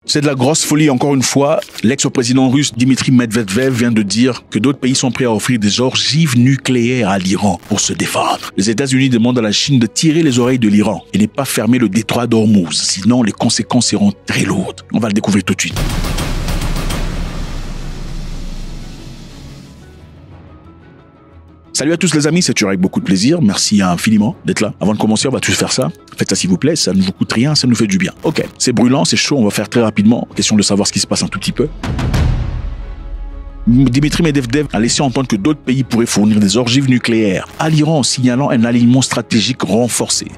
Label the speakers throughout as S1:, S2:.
S1: C'est de la grosse folie encore une fois. L'ex-président russe Dmitry Medvedev vient de dire que d'autres pays sont prêts à offrir des ogives nucléaires à l'Iran pour se défendre. Les États-Unis demandent à la Chine de tirer les oreilles de l'Iran et ne pas fermer le détroit d'Ormuz, sinon les conséquences seront très lourdes. On va le découvrir tout de suite. Salut à tous les amis, c'est toujours avec beaucoup de plaisir. Merci infiniment d'être là. Avant de commencer, on va tous faire ça. Faites ça s'il vous plaît, ça ne vous coûte rien, ça nous fait du bien. Ok, c'est brûlant, c'est chaud, on va faire très rapidement. Question de savoir ce qui se passe un tout petit peu. Dmitry Medvedev a laissé entendre que d'autres pays pourraient fournir des ogives nucléaires à l'Iran en signalant un alignement stratégique renforcé.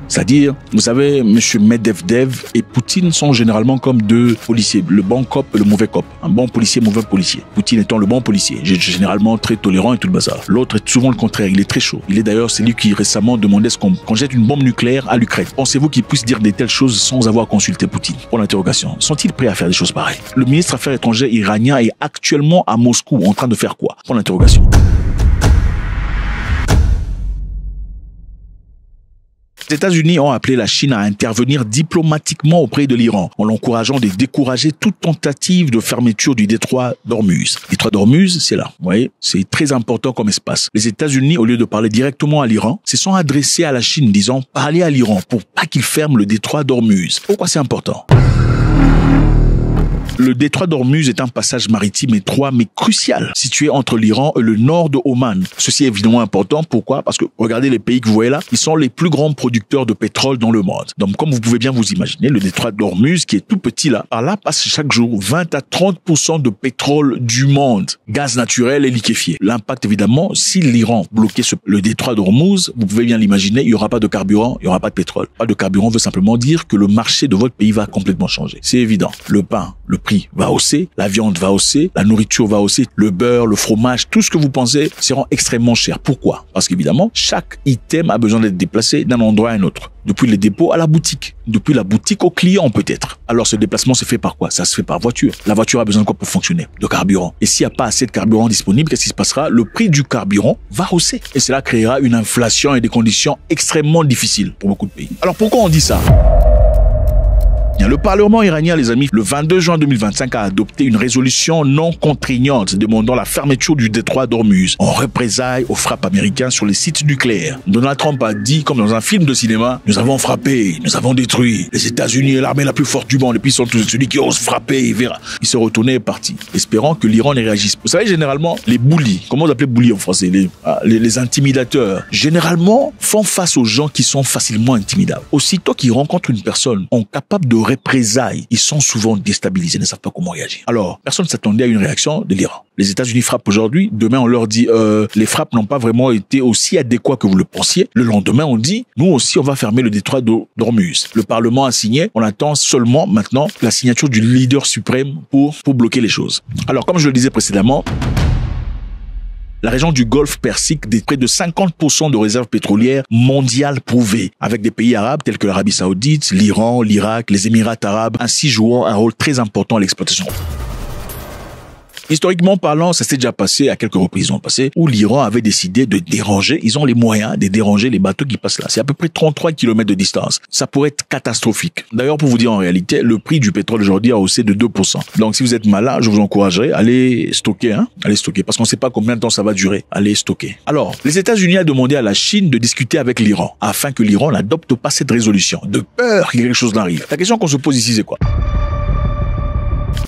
S1: C'est-à-dire, vous savez, M. Medvedev et Poutine sont généralement comme deux policiers, le bon cop et le mauvais cop. Un bon policier, mauvais policier. Poutine étant le bon policier, généralement très tolérant et tout le bazar. L'autre est souvent le contraire, il est très chaud. Il est d'ailleurs celui qui récemment demandait qu'on jette une bombe nucléaire à l'Ukraine. Pensez-vous qu'il puisse dire de telles choses sans avoir consulté Poutine? Pour l'interrogation, sont-ils prêts à faire des choses pareilles? Le ministre des Affaires étrangères iranien est actuellement à Moscou en train de faire quoi? Pour l'interrogation. Les États-Unis ont appelé la Chine à intervenir diplomatiquement auprès de l'Iran, en l'encourageant de décourager toute tentative de fermeture du détroit d'Ormuz. Le détroit d'Ormuz, c'est là. Vous voyez, c'est très important comme espace. Les États-Unis, au lieu de parler directement à l'Iran, se sont adressés à la Chine, disant « Parlez à l'Iran pour pas qu'il ferme le détroit d'Ormuz ». Pourquoi c'est important ? Le détroit d'Ormuz est un passage maritime étroit mais crucial, situé entre l'Iran et le nord de Oman. Ceci est évidemment important. Pourquoi? Parce que regardez les pays que vous voyez là, ils sont les plus grands producteurs de pétrole dans le monde. Donc comme vous pouvez bien vous imaginer, le détroit d'Ormuz qui est tout petit là, par là passe chaque jour 20 à 30% de pétrole du monde, gaz naturel et liquéfié. L'impact évidemment, si l'Iran bloquait le détroit d'Ormuz, vous pouvez bien l'imaginer, il n'y aura pas de carburant, il n'y aura pas de pétrole. Pas de carburant veut simplement dire que le marché de votre pays va complètement changer. C'est évident. Le pain, le prix va hausser, la viande va hausser, la nourriture va hausser, le beurre, le fromage, tout ce que vous pensez seront extrêmement chers. Pourquoi? Parce qu'évidemment, chaque item a besoin d'être déplacé d'un endroit à un autre. Depuis les dépôts à la boutique, depuis la boutique au client peut-être. Alors ce déplacement se fait par quoi? Ça se fait par voiture. La voiture a besoin de quoi pour fonctionner? De carburant. Et s'il n'y a pas assez de carburant disponible, qu'est-ce qui se passera? Le prix du carburant va hausser. Et cela créera une inflation et des conditions extrêmement difficiles pour beaucoup de pays. Alors pourquoi on dit ça? Le Parlement iranien, les amis, le 22 juin 2025 a adopté une résolution non contraignante demandant la fermeture du détroit d'Ormuz en représailles aux frappes américaines sur les sites nucléaires. Donald Trump a dit, comme dans un film de cinéma, « Nous avons frappé, nous avons détruit. Les États-Unis est l'armée la plus forte du monde et puis ils sont tous celui qui ose frapper, il verra. » Il se retournait et est parti, espérant que l'Iran ne réagisse. Vous savez, généralement, les bullies, comment on appelle bullies en français, les intimidateurs, généralement font face aux gens qui sont facilement intimidables. Aussitôt qu'ils rencontrent une personne capable de représailles, ils sont souvent déstabilisés, ne savent pas comment réagir. Alors, personne ne s'attendait à une réaction de l'Iran. Les États-Unis frappent aujourd'hui, demain on leur dit les frappes n'ont pas vraiment été aussi adéquates que vous le pensiez. Le lendemain on dit nous aussi on va fermer le détroit d'Ormuz. Le Parlement a signé, on attend seulement maintenant la signature du leader suprême pour bloquer les choses. Alors comme je le disais précédemment, la région du Golfe Persique détient près de 50% de réserves pétrolières mondiales prouvées, avec des pays arabes tels que l'Arabie Saoudite, l'Iran, l'Irak, les Émirats arabes, ainsi jouant un rôle très important à l'exploitation. Historiquement parlant, ça s'est déjà passé à quelques reprises dans le passé, où l'Iran avait décidé de déranger, ils ont les moyens de déranger les bateaux qui passent là. C'est à peu près 33 km de distance. Ça pourrait être catastrophique. D'ailleurs, pour vous dire en réalité, le prix du pétrole aujourd'hui a haussé de 2%. Donc si vous êtes malin, je vous encouragerais à aller stocker, allez stocker, parce qu'on ne sait pas combien de temps ça va durer. Allez stocker. Alors, les États-Unis ont demandé à la Chine de discuter avec l'Iran, afin que l'Iran n'adopte pas cette résolution, de peur qu'il y ait quelque chose n'arrive. La question qu'on se pose ici, c'est quoi?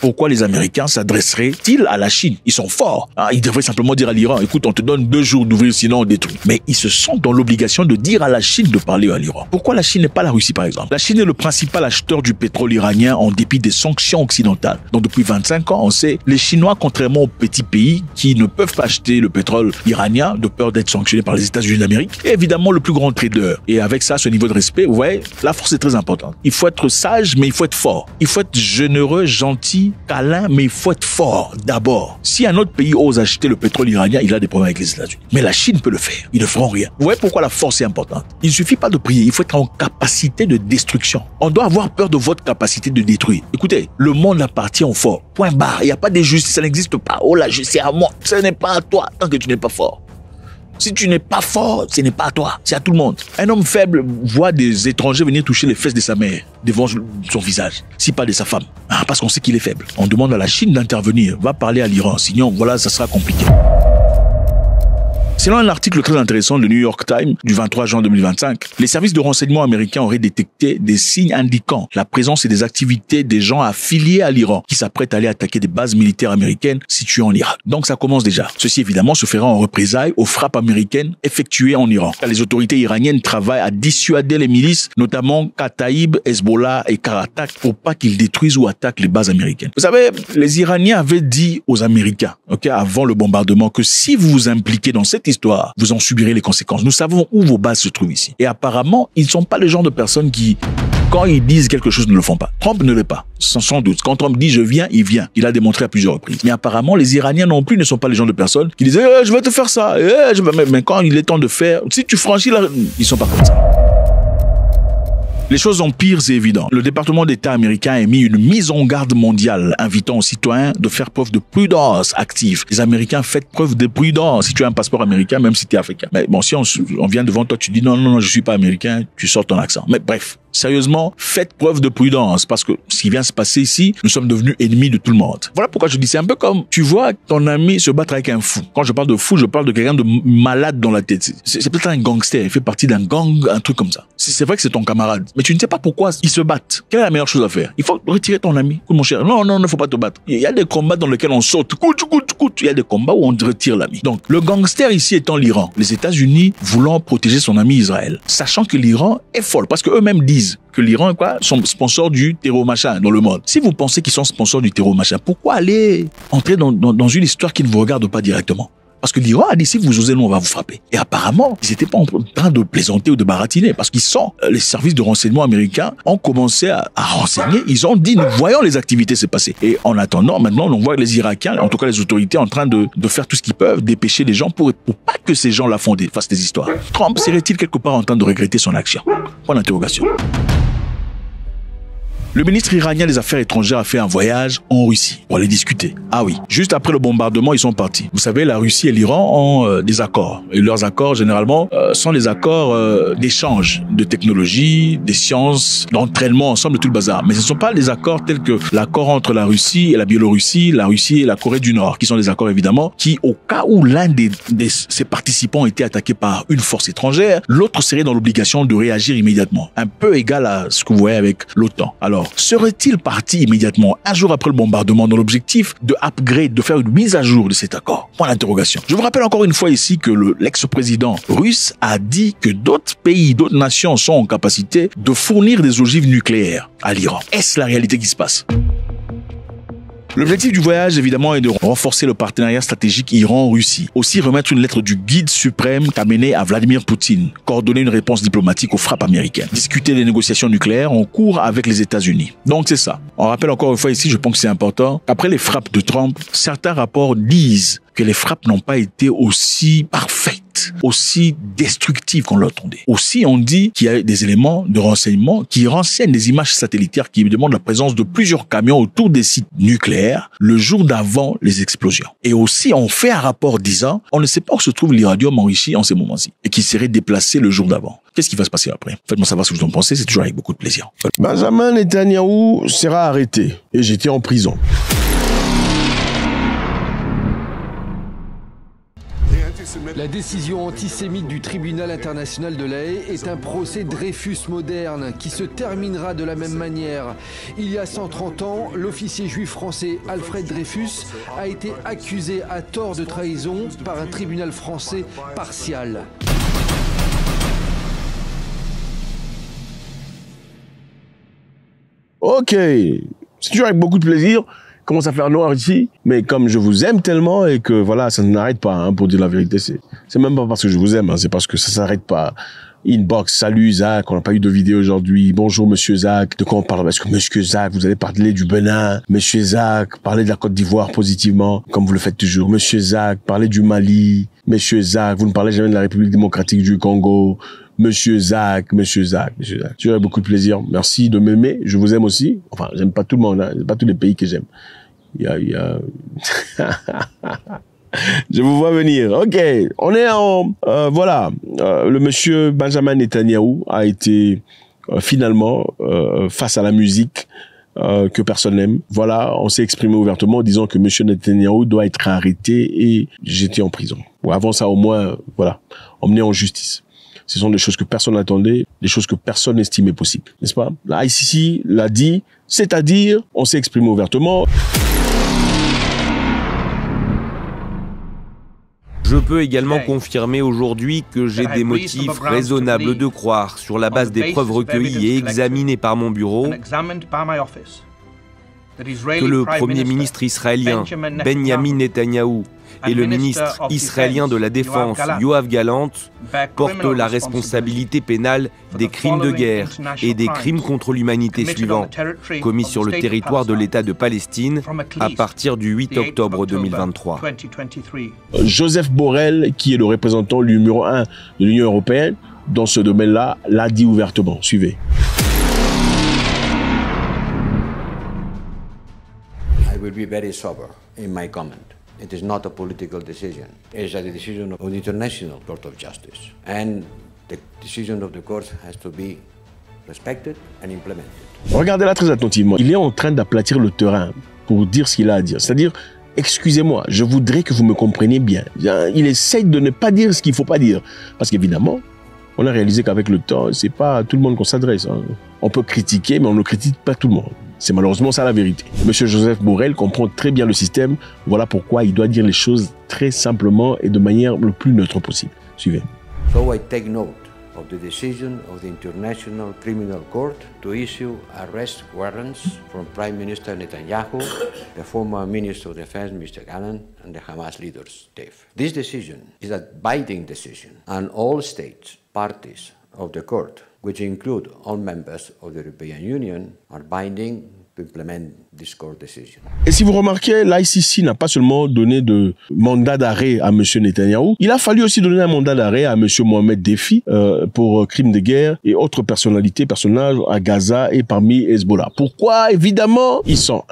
S1: Pourquoi les Américains s'adresseraient-ils à la Chine? Ils sont forts. Ils devraient simplement dire à l'Iran, écoute, on te donne 2 jours d'ouvrir, sinon on détruit. Mais ils se sentent dans l'obligation de dire à la Chine de parler à l'Iran. Pourquoi la Chine n'est pas la Russie, par exemple? La Chine est le principal acheteur du pétrole iranien en dépit des sanctions occidentales. Donc depuis 25 ans, on sait, les Chinois, contrairement aux petits pays qui ne peuvent pas acheter le pétrole iranien de peur d'être sanctionnés par les États-Unis d'Amérique, est évidemment le plus grand trader. Et avec ça, ce niveau de respect, vous voyez, la force est très importante. Il faut être sage, mais il faut être fort. Il faut être généreux, gentil, câlin, mais il faut être fort d'abord. Si un autre pays ose acheter le pétrole iranien, il a des problèmes avec les États-Unis. Mais la Chine peut le faire. Ils ne feront rien. Vous voyez pourquoi la force est importante? Il ne suffit pas de prier, il faut être en capacité de destruction. On doit avoir peur de votre capacité de détruire. Écoutez, le monde appartient aux forts. Point barre. Il n'y a pas de justice, ça n'existe pas. Oh la justice, c'est à moi. Ce n'est pas à toi tant que tu n'es pas fort. Si tu n'es pas fort, ce n'est pas à toi, c'est à tout le monde. Un homme faible voit des étrangers venir toucher les fesses de sa mère devant son visage, si pas de sa femme. Parce qu'on sait qu'il est faible. On demande à la Chine d'intervenir, va parler à l'Iran, sinon voilà, ça sera compliqué. Selon un article très intéressant de New York Times du 23 juin 2025, les services de renseignement américains auraient détecté des signes indiquant la présence et des activités des gens affiliés à l'Iran qui s'apprêtent à aller attaquer des bases militaires américaines situées en Irak. Donc ça commence déjà. Ceci évidemment se fera en représailles aux frappes américaines effectuées en Iran. Les autorités iraniennes travaillent à dissuader les milices, notamment Kataïb, Hezbollah et Karatak, pour pas qu'ils détruisent ou attaquent les bases américaines. Vous savez, les Iraniens avaient dit aux Américains, avant le bombardement, que si vous vous impliquez dans cette histoire, vous en subirez les conséquences. Nous savons où vos bases se trouvent ici. Et apparemment, ils ne sont pas le genre de personnes qui, quand ils disent quelque chose, ne le font pas. Trump ne l'est pas, sans doute. Quand Trump dit « je viens », il vient. Il a démontré à plusieurs reprises. Mais apparemment, les Iraniens non plus ne sont pas les genre de personnes qui disent « je vais te faire ça ». Mais quand il est temps de faire, si tu franchis là, ils sont pas comme ça. Les choses empirent, c'est évident. Le département d'État américain a émis une mise en garde mondiale invitant aux citoyens de faire preuve de prudence active. Les Américains, faites preuve de prudence. Si tu as un passeport américain, même si tu es africain. Mais bon, si on vient devant toi, tu dis non, je suis pas américain, tu sors ton accent. Mais bref. Sérieusement, faites preuve de prudence parce que ce qui vient se passer ici, nous sommes devenus ennemis de tout le monde. Voilà pourquoi je dis, c'est un peu comme tu vois ton ami se battre avec un fou. Quand je parle de fou, je parle de quelqu'un de malade dans la tête. C'est peut-être un gangster, il fait partie d'un gang, un truc comme ça. C'est vrai que c'est ton camarade, mais tu ne sais pas pourquoi ils se battent. Quelle est la meilleure chose à faire? Il faut retirer ton ami. Écoute mon cher, non, il ne faut pas te battre. Il y a des combats dans lesquels on saute, il y a des combats où on retire l'ami. Donc, le gangster ici étant l'Iran, les États-Unis voulant protéger son ami Israël, sachant que l'Iran est folle, parce que eux-mêmes disent que l'Iran sont sponsors du terreau machin dans le monde. Si vous pensez qu'ils sont sponsors du terreau machin, pourquoi aller entrer dans une histoire qui ne vous regarde pas directement? Parce que l'Iran a dit, si vous osez, nous, on va vous frapper. Et apparemment, ils n'étaient pas en train de plaisanter ou de baratiner, parce qu'ils sont, les services de renseignement américains ont commencé à renseigner. Ils ont dit, nous voyons les activités se passer. Et en attendant, maintenant, on voit les Irakiens, en tout cas les autorités, en train de faire tout ce qu'ils peuvent, dépêcher les gens pour pas que ces gens-là fassent des histoires. Trump serait-il quelque part en train de regretter son action? Point d'interrogation. Le ministre iranien des Affaires étrangères a fait un voyage en Russie pour aller discuter. Ah oui, juste après le bombardement, ils sont partis. Vous savez, la Russie et l'Iran ont des accords. Et leurs accords, généralement, sont des accords d'échange de technologie, des sciences, d'entraînement ensemble, tout le bazar. Mais ce ne sont pas des accords tels que l'accord entre la Russie et la Biélorussie, la Russie et la Corée du Nord, qui sont des accords, évidemment, qui, au cas où l'un de ces participants était attaqué par une force étrangère, l'autre serait dans l'obligation de réagir immédiatement. Un peu égal à ce que vous voyez avec l'OTAN. Alors, serait-il parti immédiatement, un jour après le bombardement, dans l'objectif de upgrade, de faire une mise à jour de cet accord? Point d'interrogation. Je vous rappelle encore une fois ici que l'ex-président russe a dit que d'autres pays, d'autres nations sont en capacité de fournir des ogives nucléaires à l'Iran. Est-ce la réalité qui se passe? L'objectif du voyage, évidemment, est de renforcer le partenariat stratégique Iran-Russie. Aussi remettre une lettre du guide suprême Khamenei à Vladimir Poutine. Coordonner une réponse diplomatique aux frappes américaines. Discuter des négociations nucléaires en cours avec les États-Unis. Donc c'est ça. On rappelle encore une fois ici, je pense que c'est important. Après les frappes de Trump, certains rapports disent que les frappes n'ont pas été aussi parfaites, aussi destructives qu'on l'attendait. Aussi, on dit qu'il y a des éléments de renseignement qui renseignent des images satellitaires qui demandent la présence de plusieurs camions autour des sites nucléaires le jour d'avant les explosions. Et aussi, on fait un rapport disant, on ne sait pas où se trouve l'uranium enrichi en ces moments-ci et qui serait déplacé le jour d'avant. Qu'est-ce qui va se passer après? Faites-moi savoir ce que vous en pensez, c'est toujours avec beaucoup de plaisir.
S2: Benjamin Netanyahou sera arrêté et j'étais en prison.
S3: La décision antisémite du tribunal international de La Haye est un procès Dreyfus moderne qui se terminera de la même manière. Il y a 130 ans, l'officier juif français Alfred Dreyfus a été accusé à tort de trahison par un tribunal français partial.
S2: Ok, c'est toujours avec beaucoup de plaisir. Commence à faire noir ici, mais comme je vous aime tellement et que voilà, ça n'arrête pas, hein, pour dire la vérité, c'est même pas parce que je vous aime, hein, c'est parce que ça s'arrête pas. Inbox, salut Zach, on n'a pas eu de vidéo aujourd'hui, bonjour Monsieur Zach, de quoi on parle? Est-ce que Monsieur Zach, vous allez parler du Bénin? Monsieur Zach, parlez de la Côte d'Ivoire positivement, comme vous le faites toujours. Monsieur Zach, parlez du Mali. Monsieur Zach, vous ne parlez jamais de la République démocratique du Congo. Monsieur Zach. Tu as beaucoup de plaisir. Merci de m'aimer. Je vous aime aussi. Enfin, j'aime pas tout le monde, hein. Pas tous les pays que j'aime. Il y a Je vous vois venir. Ok, on est en... voilà, le monsieur Benjamin Netanyahou a été finalement face à la musique que personne n'aime. Voilà, on s'est exprimé ouvertement en disant que monsieur Netanyahou doit être arrêté et jeté en prison. Ou avant ça, au moins, voilà, emmené en justice. Ce sont des choses que personne n'attendait, des choses que personne n'estimait possibles, n'est-ce pas? La ICC l'a dit, c'est-à-dire, on s'est exprimé ouvertement.
S4: Je peux également confirmer aujourd'hui que j'ai des motifs raisonnables de croire, sur la base des preuves recueillies et examinées par mon bureau, que le Premier ministre israélien Benjamin Netanyahou et le ministre israélien de la Défense Yoav Gallant portent la responsabilité pénale des crimes de guerre et des crimes contre l'humanité suivants, commis sur le territoire de l'État de Palestine à partir du 8 octobre 2023.
S2: Joseph Borrell, qui est le représentant numéro 1 de l'Union européenne, dans ce domaine-là, l'a dit ouvertement. Suivez.
S5: I will be very sober in my comment. It is not a political decision. It is a decision of the International Court of Justice. And the decision of the court has to be respected and implemented.
S2: Regardez-la très attentivement. Il est en train d'aplatir le terrain pour dire ce qu'il a à dire. C'est-à-dire, excusez-moi, je voudrais que vous me compreniez bien. Il essaye de ne pas dire ce qu'il ne faut pas dire. Parce qu'évidemment, on a réalisé qu'avec le temps, c'est pas à tout le monde qu'on s'adresse. Hein. On peut critiquer, mais on ne critique pas tout le monde. C'est malheureusement ça la vérité. Monsieur Joseph Borrell comprend très bien le système. Voilà pourquoi il doit dire les choses très simplement et de manière le plus neutre possible. Suivez.
S5: So I take note of the decision of the International Criminal Court to issue arrest warrants from Prime Minister Netanyahu, the former Minister of Defense Mr. Gallant, and the Hamas leaders, Dave. This decision is a binding decision, and all states, parties of the court, which include all members of the European Union, are binding to implement this court decision.
S2: Et si vous remarquez, l'ICC n'a pas seulement donné de mandat d'arrêt à M. Netanyahou, il a fallu aussi donner un mandat d'arrêt à M. Mohamed Defi pour crimes de guerre et autres personnages à Gaza et parmi Hezbollah. Pourquoi? Évidemment, ils sont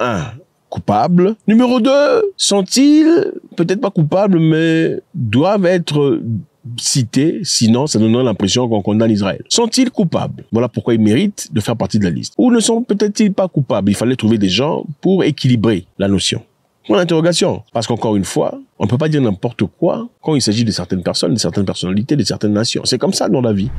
S2: coupables. Numéro 2, sont-ils peut-être pas coupables, mais doivent être cités, sinon ça donnerait l'impression qu'on condamne Israël. Sont-ils coupables? Voilà pourquoi ils méritent de faire partie de la liste. Ou ne sont peut-être pas coupables? Il fallait trouver des gens pour équilibrer la notion. Point d'interrogation. Parce qu'encore une fois, on ne peut pas dire n'importe quoi quand il s'agit de certaines personnes, de certaines personnalités, de certaines nations. C'est comme ça dans la vie.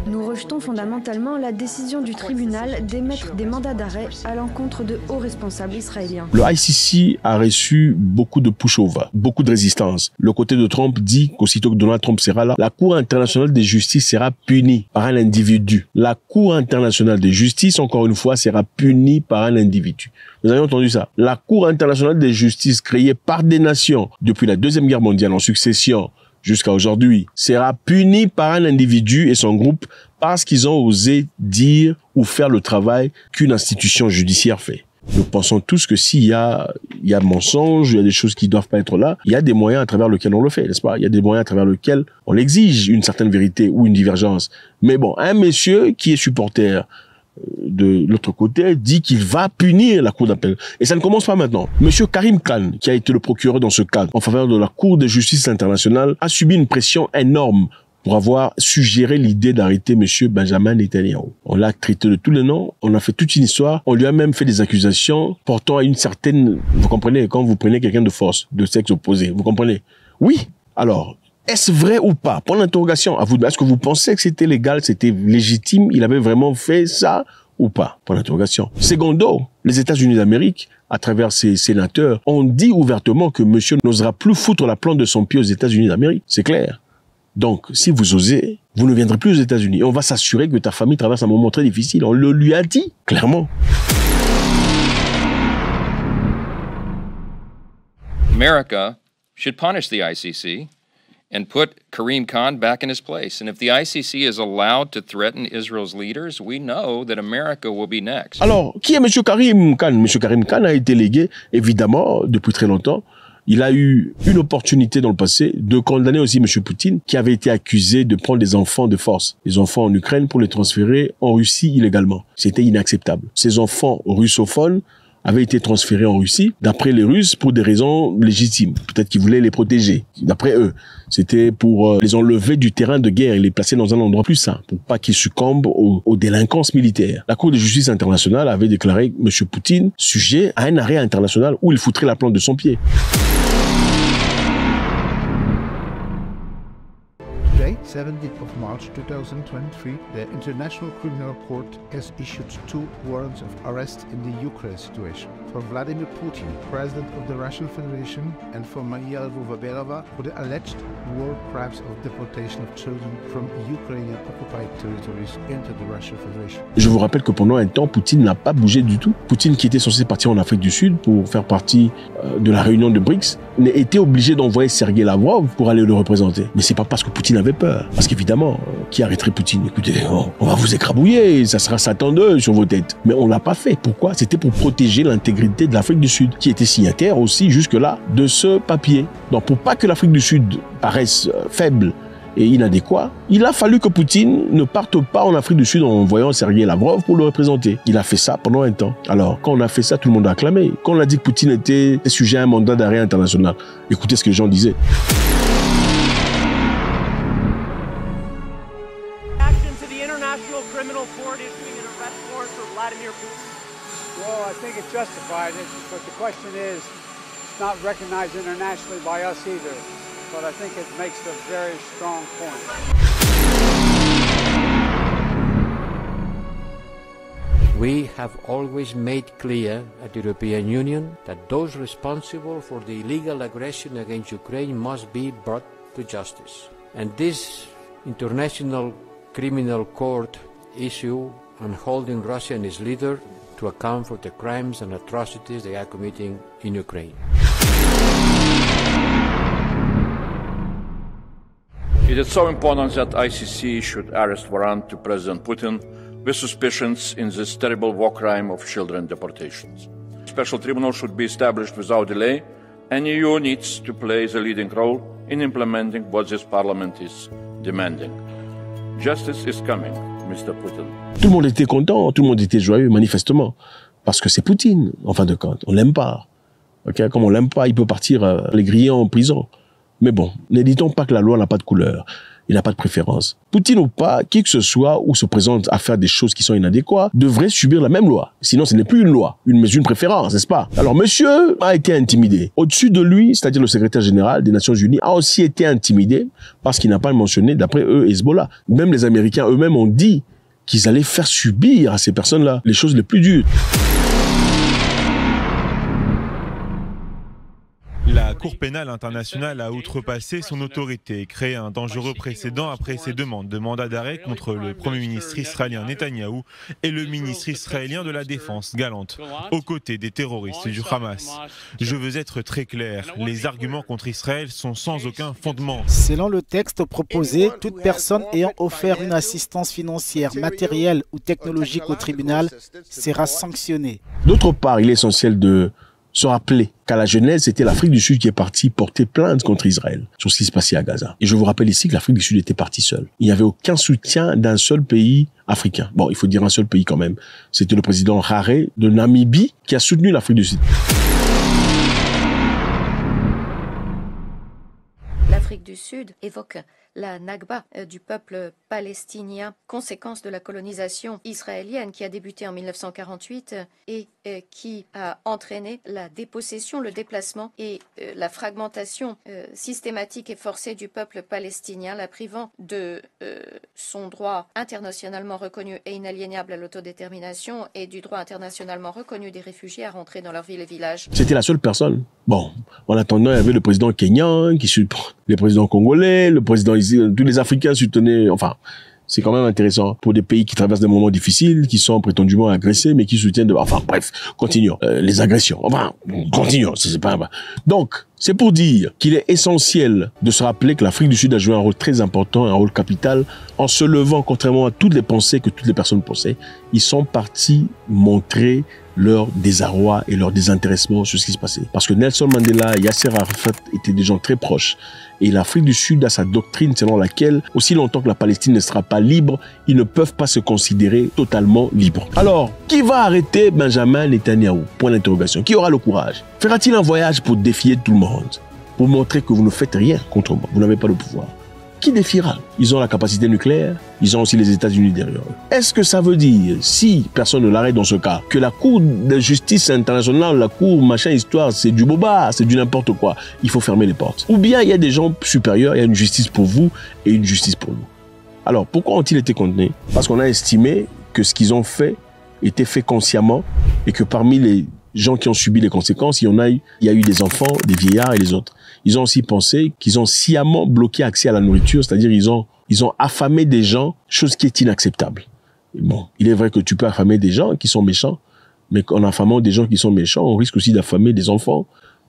S6: Nous rejetons fondamentalement la décision du tribunal d'émettre des mandats d'arrêt à l'encontre de hauts responsables israéliens.
S2: Le ICC a reçu beaucoup de push-over, beaucoup de résistance. Le côté de Trump dit qu'aussitôt que Donald Trump sera là, la Cour internationale de justice sera punie par un individu. La Cour internationale de justice, encore une fois, sera punie par un individu. Vous avez entendu ça? La Cour internationale de justice créée par des nations depuis la Deuxième Guerre mondiale en succession jusqu'à aujourd'hui, sera puni par un individu et son groupe parce qu'ils ont osé dire ou faire le travail qu'une institution judiciaire fait. Nous pensons tous que s'il y a mensonge, il y a des choses qui doivent pas être là, il y a des moyens à travers lesquels on le fait, n'est-ce pas? Il y a des moyens à travers lesquels on exige une certaine vérité ou une divergence. Mais bon, un monsieur qui est supporter de l'autre côté dit qu'il va punir la Cour d'appel. Et ça ne commence pas maintenant. Monsieur Karim Khan, qui a été le procureur dans ce cadre en faveur de la Cour de justice internationale, a subi une pression énorme pour avoir suggéré l'idée d'arrêter monsieur Benjamin Netanyahou. On l'a traité de tous les noms, on a fait toute une histoire, on lui a même fait des accusations portant à une certaine... Vous comprenez, quand vous prenez quelqu'un de force, de sexe opposé, vous comprenez? Oui. Alors, est-ce vrai ou pas? Point d'interrogation. À vous, est-ce que vous pensez que c'était légal, c'était légitime, il avait vraiment fait ça ou pas? Point d'interrogation. Secondo, les États-Unis d'Amérique, à travers ses sénateurs, ont dit ouvertement que monsieur n'osera plus foutre la plante de son pied aux États-Unis d'Amérique. C'est clair. Donc, si vous osez, vous ne viendrez plus aux États-Unis. Et on va s'assurer que ta famille traverse un moment très difficile. On le lui a dit, clairement.
S7: America should punish the ICC and put Karim Khan back in his place. And if the ICC is allowed to threaten Israel's leaders, we know that America will be next.
S2: Alors, qui est M. Karim Khan? M. Karim Khan a été légué, évidemment, depuis très longtemps. Il a eu une opportunité dans le passé de condamner aussi M. Poutine, qui avait été accusé de prendre des enfants de force, des enfants en Ukraine, pour les transférer en Russie illégalement. C'était inacceptable. Ces enfants russophones avaient été transférés en Russie, d'après les Russes, pour des raisons légitimes. Peut-être qu'ils voulaient les protéger. D'après eux, c'était pour les enlever du terrain de guerre et les placer dans un endroit plus sain, pour pas qu'ils succombent aux délinquances militaires. La Cour de justice internationale avait déclaré M. Poutine sujet à un arrêt international où il foutrait la plante de son pied.
S8: Today, 17th of March 2023, the International Criminal Court has issued 2 warrants of arrest in the Ukraine situation for Vladimir Putin, President of the Russian Federation, and for Maria Lvova-Belova for the alleged war crimes of deportation of children from Ukrainian occupied territories into the Russian Federation.
S2: Je vous rappelle que pendant un temps, Poutine n'a pas bougé du tout. Poutine, qui était censé partir en Afrique du Sud pour faire partie de la réunion de BRICS, était obligé d'envoyer Sergei Lavrov pour aller le représenter. Mais c'est pas parce que Poutine avait peur. Parce qu'évidemment, qui arrêterait Poutine? Écoutez, on va vous écrabouiller, ça sera Satan 2 sur vos têtes. Mais on l'a pas fait. Pourquoi? C'était pour protéger l'intégrité de l'Afrique du Sud, qui était signataire aussi jusque-là de ce papier. Donc pour pas que l'Afrique du Sud paraisse faible et inadéquat, il a fallu que Poutine ne parte pas en Afrique du Sud en envoyant Sergei Lavrov pour le représenter. Il a fait ça pendant un temps. Alors, quand on a fait ça, tout le monde a acclamé. Quand on a dit que Poutine était sujet à un mandat d'arrêt international, écoutez ce que les gens disaient.
S9: Justified it, but the question is, it's not recognized internationally by us either. But I think it makes a very strong point.
S5: We have always made clear at the European Union that those responsible for the illegal aggression against Ukraine must be brought to justice. And this International Criminal Court issue on holding Russia and its leader to account for the crimes and atrocities they are committing in Ukraine.
S10: It is so important that ICC should arrest warrant to President Putin with suspicions in this terrible war crime of children deportations. A special tribunal should be established without delay, and the EU needs to play the leading role in implementing what this parliament is demanding. Justice is coming, Mr. Putin.
S2: Tout le monde était content, tout le monde était joyeux, manifestement. Parce que c'est Poutine, en fin de compte. On l'aime pas. Okay? Comme on l'aime pas, il peut partir les griller en prison. Mais bon, ne dit-on pas que la loi n'a pas de couleur, il n'a pas de préférence. Poutine ou pas, qui que ce soit, ou se présente à faire des choses qui sont inadéquates, devrait subir la même loi. Sinon, ce n'est plus une loi, mais une préférence, n'est-ce pas? Alors, monsieur a été intimidé. Au-dessus de lui, c'est-à-dire le secrétaire général des Nations Unies, a aussi été intimidé parce qu'il n'a pas mentionné, d'après eux, Hezbollah. Même les Américains eux-mêmes ont dit qu'ils allaient faire subir à ces personnes-là les choses les plus dures.
S11: La Cour pénale internationale a outrepassé son autorité et créé un dangereux précédent après ses demandes de mandat d'arrêt contre le Premier ministre israélien Netanyahou et le ministre israélien de la Défense, Gallant, aux côtés des terroristes du Hamas. Je veux être très clair, les arguments contre Israël sont sans aucun fondement.
S12: Selon le texte proposé, toute personne ayant offert une assistance financière, matérielle ou technologique au tribunal sera sanctionnée.
S2: D'autre part, il est essentiel de se rappeler qu'à la Genèse, c'était l'Afrique du Sud qui est partie porter plainte contre Israël sur ce qui se passait à Gaza. Et je vous rappelle ici que l'Afrique du Sud était partie seule. Il n'y avait aucun soutien d'un seul pays africain. Bon, il faut dire un seul pays quand même. C'était le président Harare de Namibie qui a soutenu l'Afrique du Sud.
S13: L'Afrique du Sud évoque la Nakba du peuple palestinien, conséquence de la colonisation israélienne qui a débuté en 1948 et qui a entraîné la dépossession, le déplacement et la fragmentation systématique et forcée du peuple palestinien, la privant de son droit internationalement reconnu et inaliénable à l'autodétermination et du droit internationalement reconnu des réfugiés à rentrer dans leurs villes et villages.
S2: C'était la seule personne. Bon, en attendant, il y avait le président kenyan, les présidents congolais, le président tous les Africains soutenaient, enfin, c'est quand même intéressant pour des pays qui traversent des moments difficiles, qui sont prétendument agressés, mais qui soutiennent enfin, bref, continuons. Les agressions. Enfin, continuons. C'est pas, donc, c'est pour dire qu'il est essentiel de se rappeler que l'Afrique du Sud a joué un rôle très important, un rôle capital, en se levant, contrairement à toutes les pensées que toutes les personnes pensaient, ils sont partis montrer leur désarroi et leur désintéressement sur ce qui se passait. Parce que Nelson Mandela et Yasser Arafat étaient des gens très proches. Et l'Afrique du Sud a sa doctrine selon laquelle, aussi longtemps que la Palestine ne sera pas libre, ils ne peuvent pas se considérer totalement libres. Alors, qui va arrêter Benjamin Netanyahou? Point d'interrogation. Qui aura le courage? Fera-t-il un voyage pour défier tout le monde? Pour montrer que vous ne faites rien contre moi, vous n'avez pas de pouvoir? Qui défiera? Ils ont la capacité nucléaire, ils ont aussi les États-Unis derrière eux. Est-ce que ça veut dire, si personne ne l'arrête dans ce cas, que la Cour de justice internationale, la Cour machin histoire, c'est du boba, c'est du n'importe quoi, il faut fermer les portes? Ou bien il y a des gens supérieurs, il y a une justice pour vous et une justice pour nous? Alors, pourquoi ont-ils été condamnés? Parce qu'on a estimé que ce qu'ils ont fait était fait consciemment et que parmi les gens qui ont subi les conséquences, il y a eu des enfants, des vieillards et les autres. Ils ont aussi pensé qu'ils ont sciemment bloqué accès à la nourriture, c'est-à-dire ils ont affamé des gens, chose qui est inacceptable. Et bon, il est vrai que tu peux affamer des gens qui sont méchants, mais en affamant des gens qui sont méchants, on risque aussi d'affamer des enfants,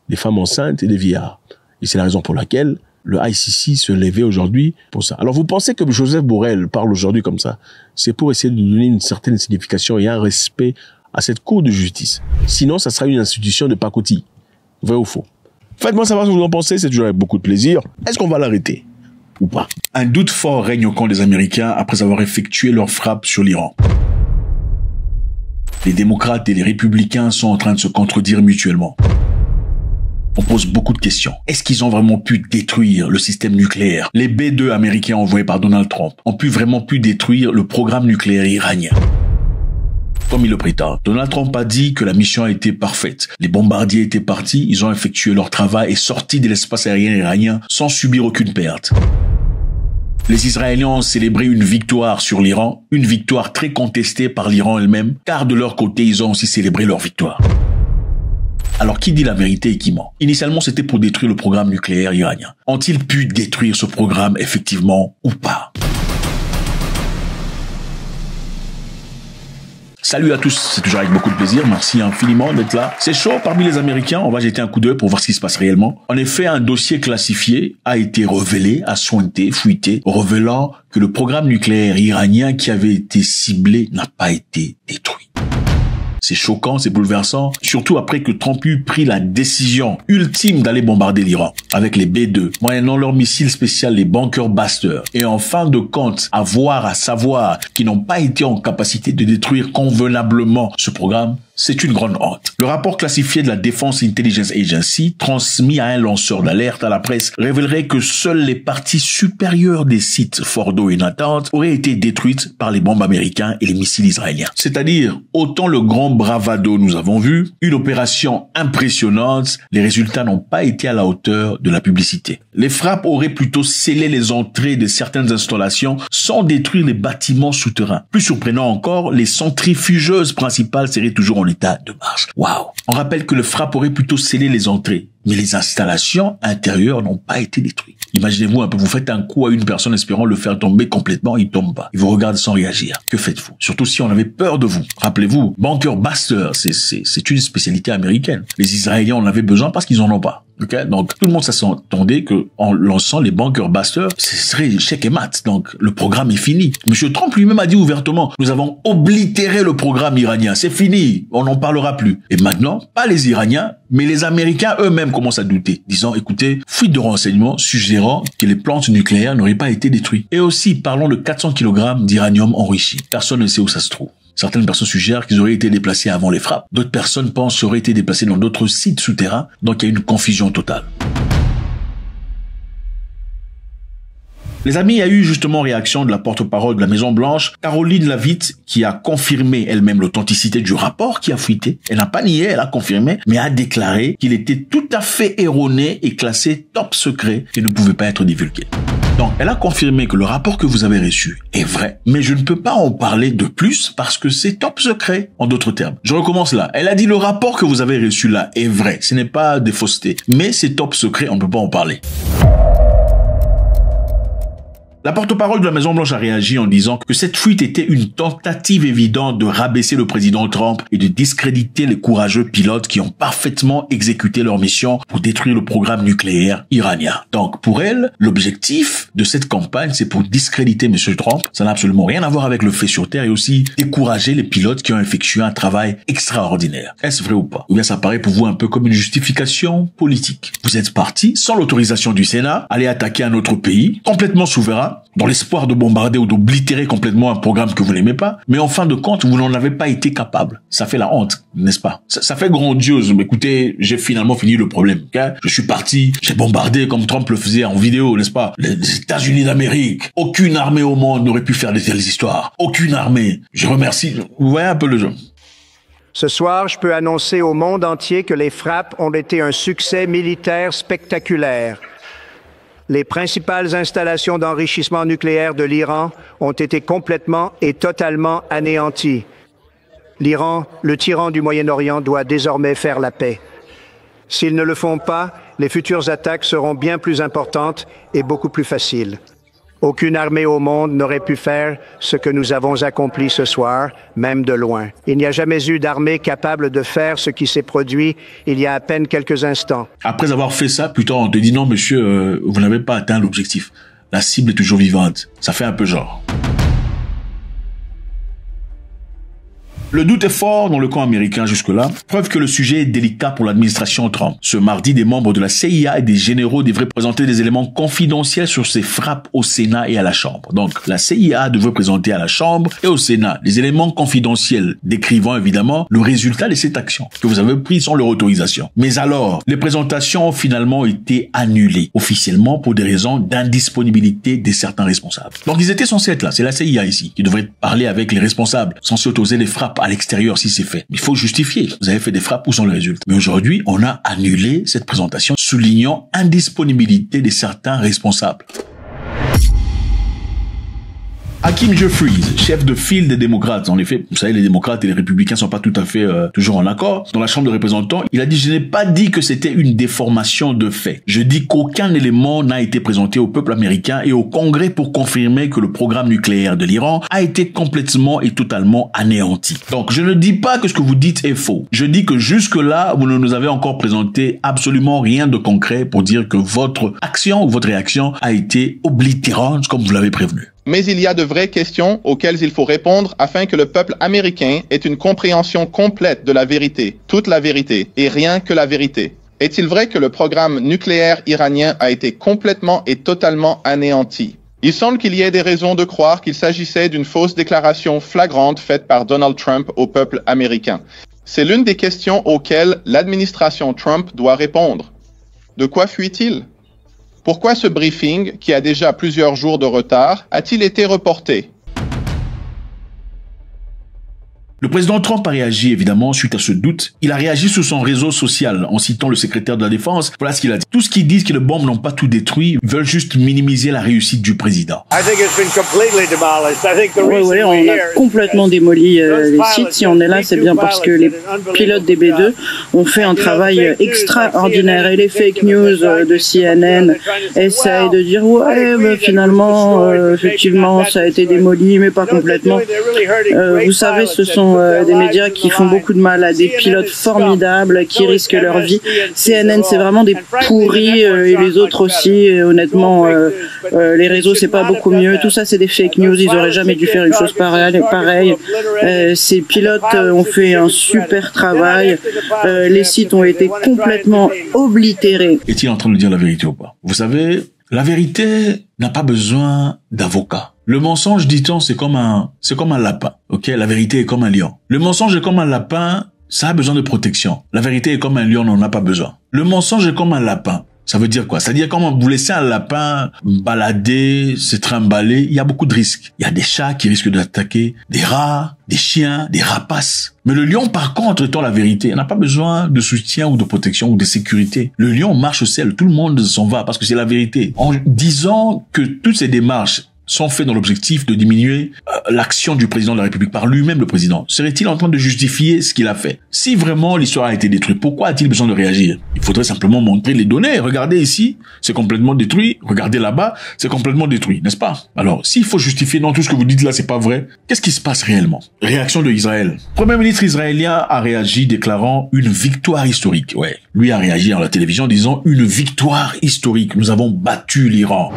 S2: des femmes enceintes et des vieillards. Et c'est la raison pour laquelle le ICC se levait aujourd'hui pour ça. Alors vous pensez que Joseph Borrell parle aujourd'hui comme ça, c'est pour essayer de donner une certaine signification et un respect à cette Cour de justice. Sinon, ça sera une institution de pacotille. Vrai ou faux? Faites-moi savoir ce que vous en pensez, c'est toujours avec beaucoup de plaisir. Est-ce qu'on va l'arrêter ou pas?
S1: Un doute fort règne au camp des Américains après avoir effectué leur frappe sur l'Iran. Les démocrates et les républicains sont en train de se contredire mutuellement. On pose beaucoup de questions. Est-ce qu'ils ont vraiment pu détruire le système nucléaire? Les B-2 américains envoyés par Donald Trump ont vraiment pu détruire le programme nucléaire iranien? Comme il le prétend, Donald Trump a dit que la mission a été parfaite. Les bombardiers étaient partis, ils ont effectué leur travail et sortis de l'espace aérien iranien sans subir aucune perte. Les Israéliens ont célébré une victoire sur l'Iran, une victoire très contestée par l'Iran elle-même, car de leur côté, ils ont aussi célébré leur victoire. Alors qui dit la vérité et qui ment? Initialement, c'était pour détruire le programme nucléaire iranien. Ont-ils pu détruire ce programme effectivement ou pas? Salut à tous, c'est toujours avec beaucoup de plaisir, merci infiniment d'être là. C'est chaud parmi les Américains, on va jeter un coup d'œil pour voir ce qui se passe réellement. En effet, un dossier classifié a été révélé, a sointé, fuité, révélant que le programme nucléaire iranien qui avait été ciblé n'a pas été détruit. C'est choquant, c'est bouleversant, surtout après que Trump eut pris la décision ultime d'aller bombarder l'Iran avec les B-2, moyennant leur missile spécial, les Bunker Buster, et en fin de compte, à savoir qu'ils n'ont pas été en capacité de détruire convenablement ce programme. C'est une grande honte. Le rapport classifié de la Defense Intelligence Agency, transmis à un lanceur d'alerte à la presse, révélerait que seules les parties supérieures des sites Fordo et Natanz auraient été détruites par les bombes américains et les missiles israéliens. C'est-à-dire, autant le grand bravado nous avons vu, une opération impressionnante, les résultats n'ont pas été à la hauteur de la publicité. Les frappes auraient plutôt scellé les entrées de certaines installations sans détruire les bâtiments souterrains. Plus surprenant encore, les centrifugeuses principales seraient toujours en état de marche. Waouh! On rappelle que le frappe aurait plutôt scellé les entrées, mais les installations intérieures n'ont pas été détruites. Imaginez-vous un peu, vous faites un coup à une personne espérant le faire tomber complètement, il tombe pas. Il vous regarde sans réagir. Que faites-vous? Surtout si on avait peur de vous. Rappelez-vous, Bunker Buster, c'est une spécialité américaine. Les Israéliens en avaient besoin parce qu'ils en ont pas. Okay? Donc, tout le monde s'attendait que, en lançant les Bunker Buster, ce serait chèque et mat. Donc, le programme est fini. Monsieur Trump lui-même a dit ouvertement, nous avons oblitéré le programme iranien. C'est fini. On n'en parlera plus. Et maintenant, pas les Iraniens, mais les Américains eux-mêmes commencent à douter, disant, écoutez, fuite de renseignements suggérant que les plantes nucléaires n'auraient pas été détruites. Et aussi, parlons de 400 kg d'uranium enrichi. Personne ne sait où ça se trouve. Certaines personnes suggèrent qu'ils auraient été déplacés avant les frappes. D'autres personnes pensent qu'ils auraient été déplacés dans d'autres sites souterrains. Donc il y a une confusion totale. Les amis, il y a eu justement réaction de la porte-parole de la Maison-Blanche, Caroline Leavitt, qui a confirmé elle-même l'authenticité du rapport qui a fuité. Elle n'a pas nié, elle a confirmé, mais a déclaré qu'il était tout à fait erroné et classé top secret et ne pouvait pas être divulgué. Donc, elle a confirmé que le rapport que vous avez reçu est vrai, mais je ne peux pas en parler de plus parce que c'est top secret, en d'autres termes. Je recommence là. Elle a dit le rapport que vous avez reçu là est vrai. Ce n'est pas des faussetés, mais c'est top secret, on ne peut pas en parler. La porte-parole de la Maison-Blanche a réagi en disant que cette fuite était une tentative évidente de rabaisser le président Trump et de discréditer les courageux pilotes qui ont parfaitement exécuté leur mission pour détruire le programme nucléaire iranien. Donc, pour elle, l'objectif de cette campagne, c'est pour discréditer M. Trump. Ça n'a absolument rien à voir avec le fait sur terre et aussi décourager les pilotes qui ont effectué un travail extraordinaire. Est-ce vrai ou pas? Ou bien ça paraît pour vous un peu comme une justification politique. Vous êtes parti, sans l'autorisation du Sénat, aller attaquer un autre pays, complètement souverain, dans l'espoir de bombarder ou d'oblitérer complètement un programme que vous n'aimez pas, mais en fin de compte, vous n'en avez pas été capable. Ça fait la honte, n'est-ce pas? Ça fait grandiose. Mais écoutez, j'ai finalement fini le problème. Okay? Je suis parti, j'ai bombardé comme Trump le faisait en vidéo, n'est-ce pas? Les États-Unis d'Amérique. Aucune armée au monde n'aurait pu faire de telles histoires. Aucune armée. Je remercie. Vous voyez un peu le jeu.
S14: Ce soir, je peux annoncer au monde entier que les frappes ont été un succès militaire spectaculaire. Les principales installations d'enrichissement nucléaire de l'Iran ont été complètement et totalement anéanties. L'Iran, le tyran du Moyen-Orient, doit désormais faire la paix. S'ils ne le font pas, les futures attaques seront bien plus importantes et beaucoup plus faciles. Aucune armée au monde n'aurait pu faire ce que nous avons accompli ce soir, même de loin. Il n'y a jamais eu d'armée capable de faire ce qui s'est produit il y a à peine quelques instants.
S1: Après avoir fait ça, plutôt on te dit non monsieur, vous n'avez pas atteint l'objectif. La cible est toujours vivante. Ça fait un peu genre. Le doute est fort dans le camp américain jusque-là, preuve que le sujet est délicat pour l'administration Trump. Ce mardi, des membres de la CIA et des généraux devraient présenter des éléments confidentiels sur ces frappes au Sénat et à la Chambre. Donc, la CIA devrait présenter à la Chambre et au Sénat des éléments confidentiels décrivant évidemment le résultat de cette action que vous avez pris sans leur autorisation. Mais alors, les présentations ont finalement été annulées officiellement pour des raisons d'indisponibilité de certains responsables. Donc, ils étaient censés être là. C'est la CIA ici qui devrait parler avec les responsables, censés autoriser les frappes à l'extérieur si c'est fait. Mais il faut justifier. Vous avez fait des frappes, où sont les résultats? Mais aujourd'hui, on a annulé cette présentation, soulignant indisponibilité de certains responsables. Hakeem Jeffries, chef de file des démocrates. En effet, vous savez, les démocrates et les républicains sont pas tout à fait toujours en accord. Dans la Chambre de représentants, il a dit « Je n'ai pas dit que c'était une déformation de fait. Je dis qu'aucun élément n'a été présenté au peuple américain et au Congrès pour confirmer que le programme nucléaire de l'Iran a été complètement et totalement anéanti. Donc, je ne dis pas que ce que vous dites est faux. Je dis que jusque-là, vous ne nous avez encore présenté absolument rien de concret pour dire que votre action ou votre réaction a été oblitérante comme vous l'avez prévenu. »
S15: Mais il y a de vraies questions auxquelles il faut répondre afin que le peuple américain ait une compréhension complète de la vérité, toute la vérité, et rien que la vérité. Est-il vrai que le programme nucléaire iranien a été complètement et totalement anéanti? Il semble qu'il y ait des raisons de croire qu'il s'agissait d'une fausse déclaration flagrante faite par Donald Trump au peuple américain. C'est l'une des questions auxquelles l'administration Trump doit répondre. De quoi fuit-il? Pourquoi ce briefing, qui a déjà plusieurs jours de retard, a-t-il été reporté?
S1: Le président Trump a réagi évidemment suite à ce doute. Il a réagi sur son réseau social en citant le secrétaire de la Défense. Voilà ce qu'il a dit. Tous qui disent que les bombes n'ont pas tout détruit veulent juste minimiser la réussite du président.
S16: Oui, on a complètement démoli les sites. Si on est là, c'est bien parce que les pilotes des B-2 ont fait un travail extraordinaire. Et les fake news de CNN essayent de dire ouais, mais finalement, effectivement, ça a été démoli, mais pas complètement. Vous savez, ce sont des médias qui font beaucoup de mal à des pilotes formidables qui risquent leur vie. CNN, c'est vraiment des pourris et les autres aussi. Et honnêtement, les réseaux, c'est pas beaucoup mieux. Tout ça, c'est des fake news. Ils auraient jamais dû faire une chose pareille. Ces pilotes ont fait un super travail. Les sites ont été complètement oblitérés.
S1: Est-il en train de dire la vérité ou pas? Vous savez, la vérité n'a pas besoin d'avocat. Le mensonge, dit-on, c'est comme un lapin. Ok, la vérité est comme un lion. Le mensonge est comme un lapin, ça a besoin de protection. La vérité est comme un lion, on n'en a pas besoin. Le mensonge est comme un lapin. Ça veut dire quoi? C'est-à-dire quand vous laissez un lapin balader, se trimballer, il y a beaucoup de risques. Il y a des chats qui risquent d'attaquer, des rats, des chiens, des rapaces. Mais le lion, par contre, étant la vérité, il n'a pas besoin de soutien ou de protection ou de sécurité. Le lion marche seul, tout le monde s'en va parce que c'est la vérité. En disant que toutes ces démarches sont faits dans l'objectif de diminuer l'action du président de la République par lui-même, le président. Serait-il en train de justifier ce qu'il a fait? Si vraiment l'histoire a été détruite, pourquoi a-t-il besoin de réagir? Il faudrait simplement montrer les données. Regardez ici, c'est complètement détruit. Regardez là-bas, c'est complètement détruit, n'est-ce pas? Alors, s'il faut justifier, non, tout ce que vous dites là, c'est pas vrai, qu'est-ce qui se passe réellement? Réaction de Israël. Le Premier ministre israélien a réagi déclarant une victoire historique. Ouais. Lui a réagi à la télévision disant une victoire historique. Nous avons battu l'Iran.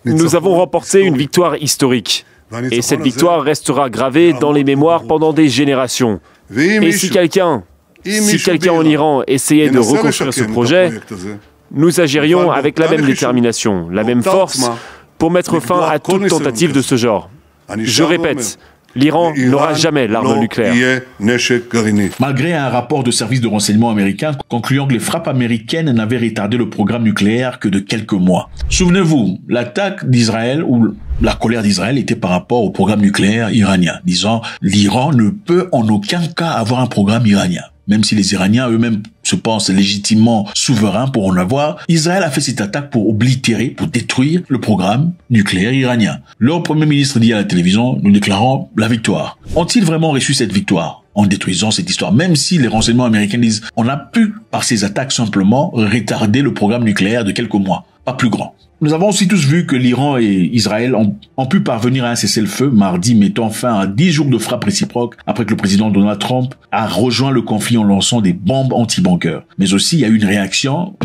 S17: Nous avons remporté une victoire historique. Et cette victoire restera gravée dans les mémoires pendant des générations. Et si quelqu'un en Iran essayait de reconstruire ce projet, nous agirions avec la même détermination, la même force, pour mettre fin à toute tentative de ce genre. Je répète, l'Iran n'aura jamais l'arme nucléaire.
S1: Malgré un rapport de service de renseignement américain concluant que les frappes américaines n'avaient retardé le programme nucléaire que de quelques mois. Souvenez-vous, l'attaque d'Israël ou la colère d'Israël était par rapport au programme nucléaire iranien, disant l'Iran ne peut en aucun cas avoir un programme iranien. Même si les Iraniens eux-mêmes se pensent légitimement souverains pour en avoir, Israël a fait cette attaque pour oblitérer, pour détruire le programme nucléaire iranien. Leur Premier ministre dit à la télévision, nous déclarons la victoire. Ont-ils vraiment reçu cette victoire en détruisant cette histoire? Même si les renseignements américains disent, on a pu, par ces attaques simplement, retarder le programme nucléaire de quelques mois, pas plus grand. Nous avons aussi tous vu que l'Iran et Israël ont pu parvenir à un cessez-le-feu mardi, mettant fin à 10 jours de frappes réciproques après que le président Donald Trump a rejoint le conflit en lançant des bombes anti-bunkers. Mais aussi, il y a eu une réaction.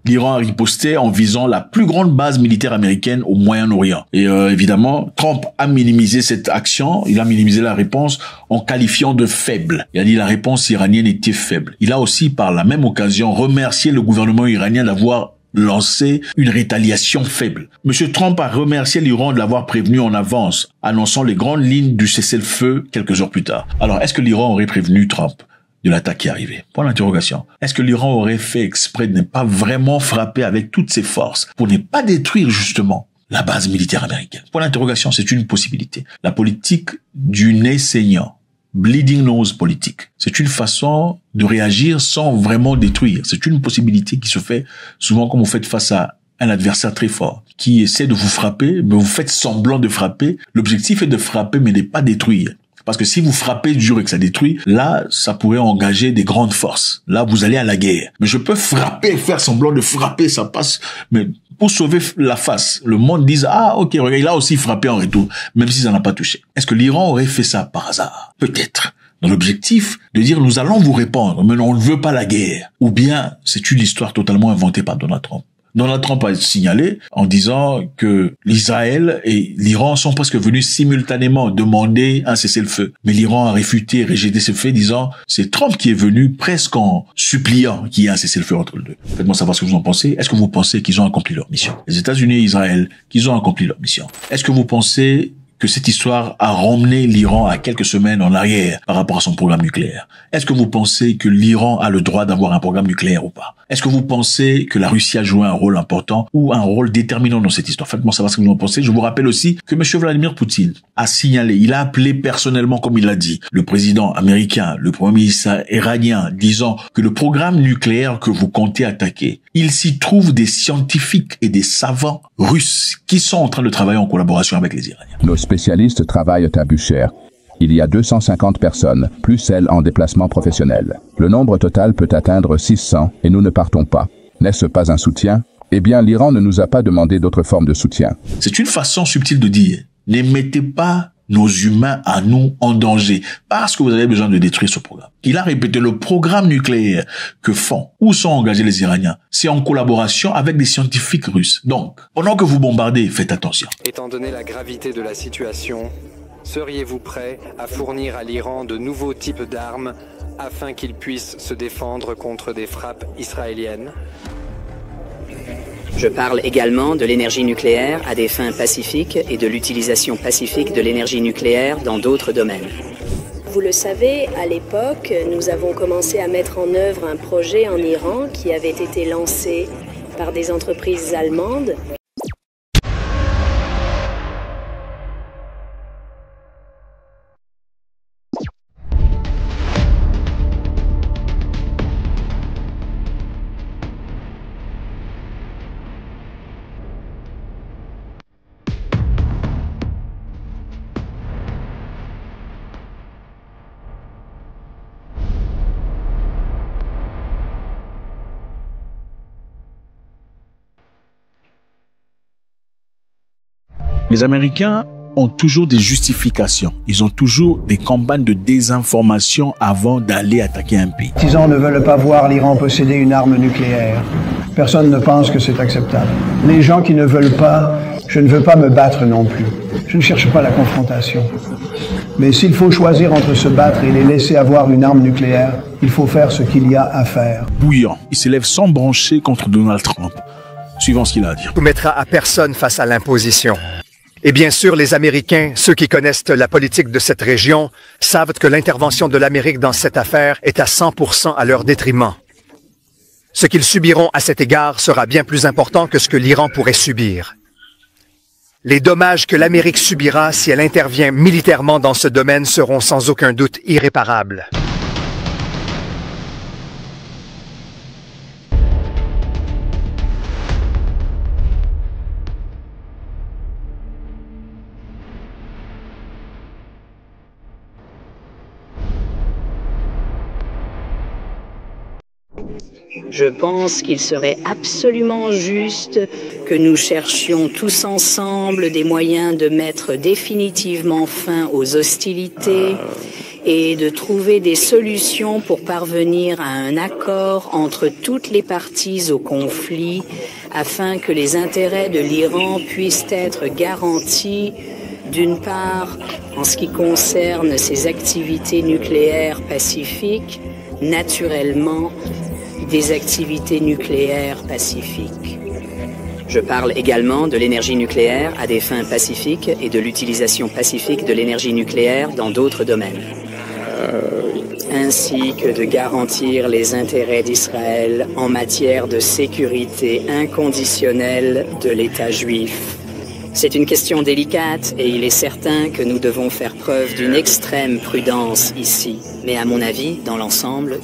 S1: L'Iran a riposté en visant la plus grande base militaire américaine au Moyen-Orient. Et évidemment, Trump a minimisé cette action, il a minimisé la réponse en qualifiant de faible. Il a dit la réponse iranienne était faible. Il a aussi, par la même occasion, remercié le gouvernement iranien d'avoir lancé une rétaliation faible. Monsieur Trump a remercié l'Iran de l'avoir prévenu en avance, annonçant les grandes lignes du cessez-le-feu quelques heures plus tard. Alors, est-ce que l'Iran aurait prévenu Trump de l'attaque qui est arrivée? Point d'interrogation. Est-ce que l'Iran aurait fait exprès de ne pas vraiment frapper avec toutes ses forces pour ne pas détruire justement la base militaire américaine? Point d'interrogation, c'est une possibilité. La politique du nez saignant, bleeding nose politique, c'est une façon de réagir sans vraiment détruire. C'est une possibilité qui se fait souvent quand vous faites face à un adversaire très fort qui essaie de vous frapper, mais vous faites semblant de frapper. L'objectif est de frapper mais de pas détruire. Parce que si vous frappez dur et que ça détruit, là, ça pourrait engager des grandes forces. Là, vous allez à la guerre. Mais je peux frapper, faire semblant de frapper, ça passe. Mais pour sauver la face, le monde dise, ah, ok, regarde, il a aussi frappé en retour, même si ça n'a pas touché. Est-ce que l'Iran aurait fait ça par hasard? Peut-être. Dans l'objectif de dire, nous allons vous répondre, mais on ne veut pas la guerre. Ou bien, c'est une histoire totalement inventée par Donald Trump. Donald Trump a signalé en disant que l'Israël et l'Iran sont presque venus simultanément demander un cessez-le-feu. Mais l'Iran a réfuté, rejeté ce fait, disant c'est Trump qui est venu presque en suppliant qu'il y ait un cessez-le-feu entre les deux. Faites-moi savoir ce que vous en pensez. Est-ce que vous pensez qu'ils ont accompli leur mission? Les États-Unis et Israël, qu'ils ont accompli leur mission. Est-ce que vous pensez que cette histoire a ramené l'Iran à quelques semaines en arrière par rapport à son programme nucléaire? Est-ce que vous pensez que l'Iran a le droit d'avoir un programme nucléaire ou pas? Est-ce que vous pensez que la Russie a joué un rôle important ou un rôle déterminant dans cette histoire? Faites-moi savoir ce que vous en pensez. Je vous rappelle aussi que M. Vladimir Poutine a signalé, il a appelé personnellement, comme il l'a dit, le président américain, le premier ministre iranien, disant que le programme nucléaire que vous comptez attaquer, il s'y trouve des scientifiques et des savants russes qui sont en train de travailler en collaboration avec les Iraniens.
S18: Nos spécialistes travaillent à Bushehr. Il y a 250 personnes, plus celles en déplacement professionnel. Le nombre total peut atteindre 600 et nous ne partons pas. N'est-ce pas un soutien? Eh bien, l'Iran ne nous a pas demandé d'autres formes de soutien.
S1: C'est une façon subtile de dire, ne mettez pas nos humains à nous en danger parce que vous avez besoin de détruire ce programme. Il a répété le programme nucléaire que font, où sont engagés les Iraniens. C'est en collaboration avec des scientifiques russes. Donc, pendant que vous bombardez, faites attention.
S19: Étant donné la gravité de la situation, seriez-vous prêt à fournir à l'Iran de nouveaux types d'armes afin qu'il puisse se défendre contre des frappes israéliennes?
S20: Je parle également de l'énergie nucléaire à des fins pacifiques et de l'utilisation pacifique de l'énergie nucléaire dans d'autres domaines.
S21: Vous le savez, à l'époque, nous avons commencé à mettre en œuvre un projet en Iran qui avait été lancé par des entreprises allemandes.
S1: Les Américains ont toujours des justifications. Ils ont toujours des campagnes de désinformation avant d'aller attaquer un pays.
S3: Les partisans ne veulent pas voir l'Iran posséder une arme nucléaire. Personne ne pense que c'est acceptable. Les gens qui ne veulent pas, je ne veux pas me battre non plus. Je ne cherche pas la confrontation. Mais s'il faut choisir entre se battre et les laisser avoir une arme nucléaire, il faut faire ce qu'il y a à faire.
S1: Bouillant, il s'élève sans broncher contre Donald Trump, suivant ce qu'il a à dire.
S22: Ne mettra à personne face à l'imposition. Et bien sûr, les Américains, ceux qui connaissent la politique de cette région, savent que l'intervention de l'Amérique dans cette affaire est à 100% à leur détriment. Ce qu'ils subiront à cet égard sera bien plus important que ce que l'Iran pourrait subir. Les dommages que l'Amérique subira si elle intervient militairement dans ce domaine seront sans aucun doute irréparables.
S21: Je pense qu'il serait absolument juste que nous cherchions tous ensemble des moyens de mettre définitivement fin aux hostilités et de trouver des solutions pour parvenir à un accord entre toutes les parties au conflit afin que les intérêts de l'Iran puissent être garantis, d'une part, en ce qui concerne ses activités nucléaires pacifiques, naturellement, des activités nucléaires pacifiques. Je parle également de l'énergie nucléaire à des fins pacifiques et de l'utilisation pacifique de l'énergie nucléaire dans d'autres domaines. Ainsi que de garantir les intérêts d'Israël en matière de sécurité inconditionnelle de l'État juif. C'est une question délicate et il est certain que nous devons faire preuve d'une extrême prudence ici. Mais à mon avis, dans l'ensemble,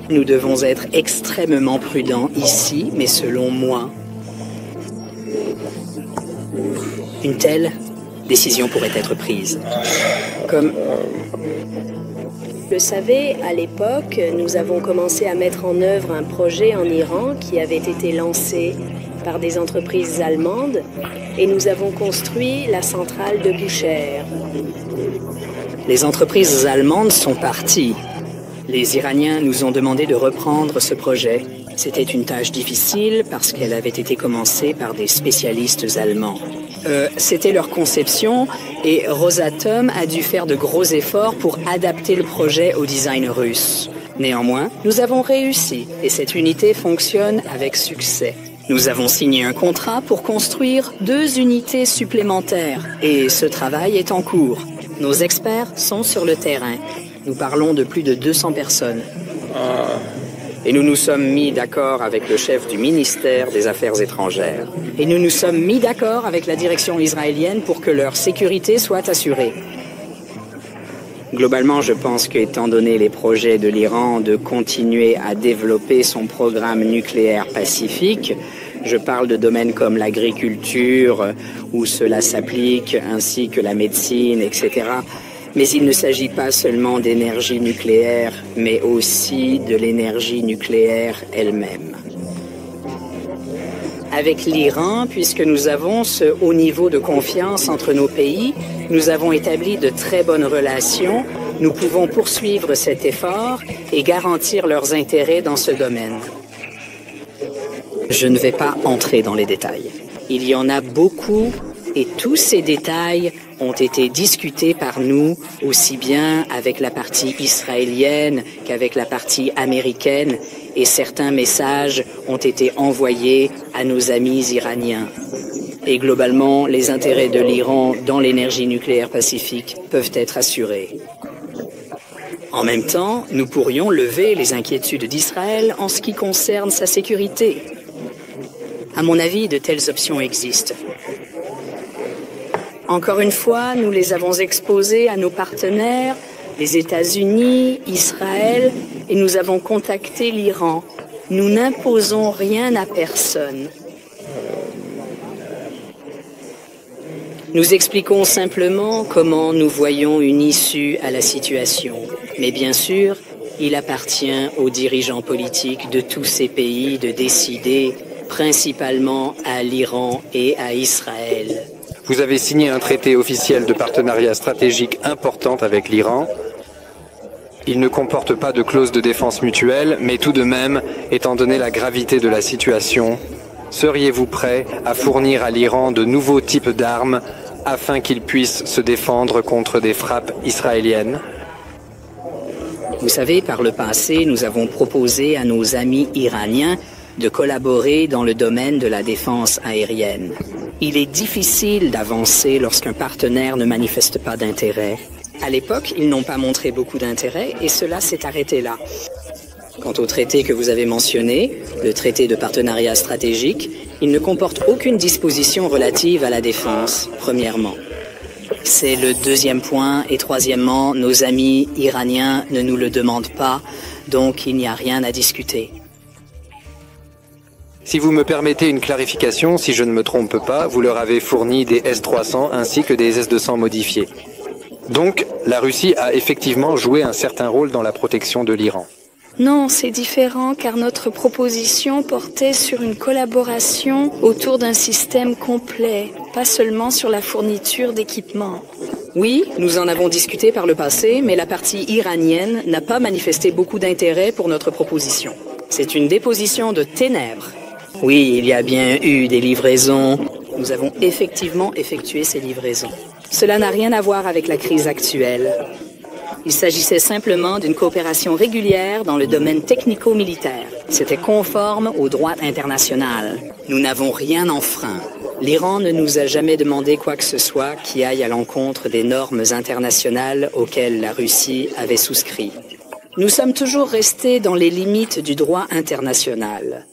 S21: nous devons être extrêmement prudents ici, mais selon moi, une telle décision pourrait être prise. Comme... Vous le savez, à l'époque, nous avons commencé à mettre en œuvre un projet en Iran qui avait été lancé par des entreprises allemandes et nous avons construit la centrale de Bushehr. Les entreprises allemandes sont parties. Les Iraniens nous ont demandé de reprendre ce projet. C'était une tâche difficile parce qu'elle avait été commencée par des spécialistes allemands. C'était leur conception et Rosatom a dû faire de gros efforts pour adapter le projet au design russe. Néanmoins, nous avons réussi et cette unité fonctionne avec succès. Nous avons signé un contrat pour construire 2 unités supplémentaires et ce travail est en cours. Nos experts sont sur le terrain. Nous parlons de plus de 200 personnes. Et nous nous sommes mis d'accord avec le chef du ministère des Affaires étrangères. Et nous nous sommes mis d'accord avec la direction israélienne pour que leur sécurité soit assurée. Globalement, je pense qu'étant donné les projets de l'Iran de continuer à développer son programme nucléaire pacifique, je parle de domaines comme l'agriculture, où cela s'applique, ainsi que la médecine, etc. Mais il ne s'agit pas seulement d'énergie nucléaire, mais aussi de l'énergie nucléaire elle-même. Avec l'Iran, puisque nous avons ce haut niveau de confiance entre nos pays, nous avons établi de très bonnes relations. Nous pouvons poursuivre cet effort et garantir leurs intérêts dans ce domaine. Je ne vais pas entrer dans les détails. Il y en a beaucoup et tous ces détails ont été discutés par nous aussi bien avec la partie israélienne qu'avec la partie américaine et certains messages ont été envoyés à nos amis iraniens. Et globalement, les intérêts de l'Iran dans l'énergie nucléaire pacifique peuvent être assurés. En même temps, nous pourrions lever les inquiétudes d'Israël en ce qui concerne sa sécurité. À mon avis, de telles options existent. Encore une fois, nous les avons exposées à nos partenaires, les États-Unis, Israël, et nous avons contacté l'Iran. Nous n'imposons rien à personne. Nous expliquons simplement comment nous voyons une issue à la situation. Mais bien sûr, il appartient aux dirigeants politiques de tous ces pays de décider, principalement à l'Iran et à Israël.
S19: Vous avez signé un traité officiel de partenariat stratégique important avec l'Iran. Il ne comporte pas de clause de défense mutuelle, mais tout de même, étant donné la gravité de la situation, seriez-vous prêt à fournir à l'Iran de nouveaux types d'armes afin qu'il puisse se défendre contre des frappes israéliennes?
S20: Vous savez, par le passé, nous avons proposé à nos amis iraniens de collaborer dans le domaine de la défense aérienne. Il est difficile d'avancer lorsqu'un partenaire ne manifeste pas d'intérêt. À l'époque, ils n'ont pas montré beaucoup d'intérêt et cela s'est arrêté là. Quant au traité que vous avez mentionné, le traité de partenariat stratégique, il ne comporte aucune disposition relative à la défense, premièrement. C'est le deuxième point, et troisièmement, nos amis iraniens ne nous le demandent pas, donc il n'y a rien à discuter.
S19: Si vous me permettez une clarification, si je ne me trompe pas, vous leur avez fourni des S-300 ainsi que des S-200 modifiés. Donc, la Russie a effectivement joué un certain rôle dans la protection de l'Iran.
S21: Non, c'est différent car notre proposition portait sur une collaboration autour d'un système complet, pas seulement sur la fourniture d'équipements.
S20: Oui, nous en avons discuté par le passé, mais la partie iranienne n'a pas manifesté beaucoup d'intérêt pour notre proposition. C'est une déposition de ténèbres. Oui, il y a bien eu des livraisons. Nous avons effectivement effectué ces livraisons. Cela n'a rien à voir avec la crise actuelle. Il s'agissait simplement d'une coopération régulière dans le domaine technico-militaire. C'était conforme au droit international. Nous n'avons rien enfreint. L'Iran ne nous a jamais demandé quoi que ce soit qui aille à l'encontre des normes internationales auxquelles la Russie avait souscrit. Nous sommes toujours restés dans les limites du droit international.